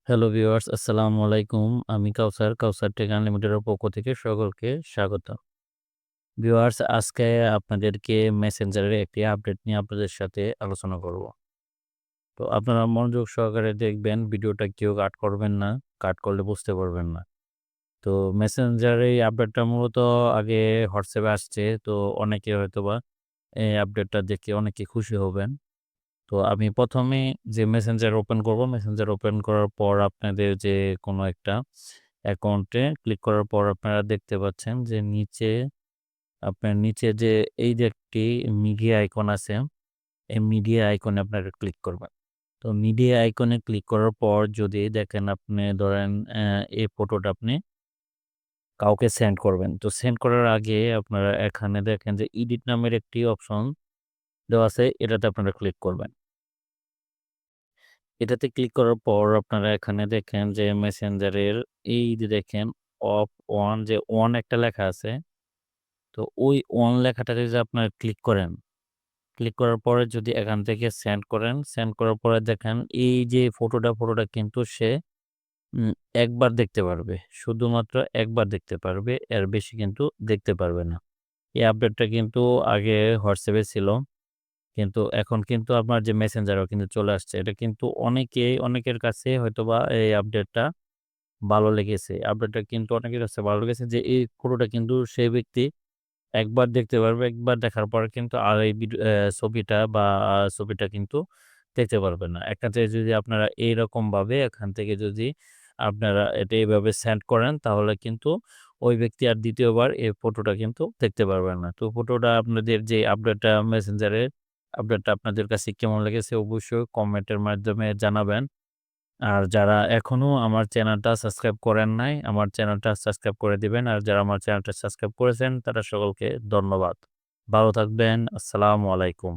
Hello viewers, আসসালামু আলাইকুম। আমি কাউসার টেক আনলিমিটেডের পক্ষ থেকে সকলকে স্বাগতম। ভিউয়ার্স, আজকে আপনাদেরকে মেসেঞ্জারের একটি আপডেট নিয়ে আপনাদের সাথে আলোচনা করব। তো আপনারা মনোযোগ সহকারে দেখবেন, ভিডিওটা কেউ কাট করবেন না, কাট করলে বুঝতে পারবেন না। তো মেসেঞ্জারে এই আপডেটটা মূলত আগে হোয়াটসঅ্যাপে আসছে। তো অনেকে হয়তোবা এই আপডেটটা দেখে অনেকে খুশি হবেন। তো আমি ১ম এ যে মেসেঞ্জার ওপেন করব, মেসেঞ্জার ওপেন করার পর আপনাদের যে কোনো একটা অ্যাকাউন্টে ক্লিক করার পর আপনারা দেখতে পাচ্ছেন যে আপনার নিচে যে এই যে একটি মিডিয়া আইকন আছে, এই মিডিয়া আইকনে আপনারা ক্লিক করবেন। তো মিডিয়া আইকনে ক্লিক করার পর যদি দেখেন আপনি ধরেন এই ফটোটা আপনি কাউকে সেন্ড করবেন। তো সেন্ড করার আগে আপনারা এখানে দেখেন যে এডিট নামের একটি অপশন দেওয়া আছে, এটাতে আপনারা ক্লিক করবেন। এটাতে ক্লিক করার পর আপনারা এখানে দেখেন যে মেসেঞ্জারের এই যে দেখেন অফ অন যে অন একটা লেখা আছে। তো ওই অন লেখাটাতে যদি আপনারা ক্লিক করেন, ক্লিক করার পরে যদি এখান থেকে সেন্ড করেন, সেন্ড করার পরে দেখেন এই যে ফটোটা কিন্তু সে উম একবার দেখতে পারবে। শুধুমাত্র একবার দেখতে পারবে। এর বেশি কিন্তু দেখতে পারবে না। এই আপডেটটা কিন্তু আগে হোয়াটসঅ্যাপে ছিল। কিন্তু এখন কিন্তু আপনার যে মেসেঞ্জারও কিন্তু চলে আসছে। এটা কিন্তু অনেকের কাছে হয়তোবা এই আপডেটটা ভালো লেগেছে। আপডেটটা কিন্তু অনেকের কাছে ভালো লেগেছে যে এই ফটোটা কিন্তু সেই ব্যক্তি একবার দেখতে পারবে। একবার দেখার পরে কিন্তু আর এই ছবিটা বা ছবিটা কিন্তু দেখতে পারবে না। এক্ষেত্রে যদি আপনারা এইরকমভাবে এখান থেকে যদি আপনারা এটা এভাবে সেন্ড করেন তাহলে কিন্তু ওই ব্যক্তি আর ২য় বার এই ফটোটা কিন্তু দেখতে পারবে না। তো ফটোটা আপনাদের যে আপডেটটা মেসেঞ্জারের আপডেটটা আপনাদের কাছে কেমন লেগেছে অবশ্যই কমেন্টের মাধ্যমে জানাবেন। আর যারা এখনো আমার চ্যানেলটা সাবস্ক্রাইব করেন নাই, আমার চ্যানেলটা সাবস্ক্রাইব করে দিবেন। আর যারা আমার চ্যানেলটা সাবস্ক্রাইব করেছেন তারা সকলকে ধন্যবাদ। ভালো থাকবেন। আসসালামু আলাইকুম।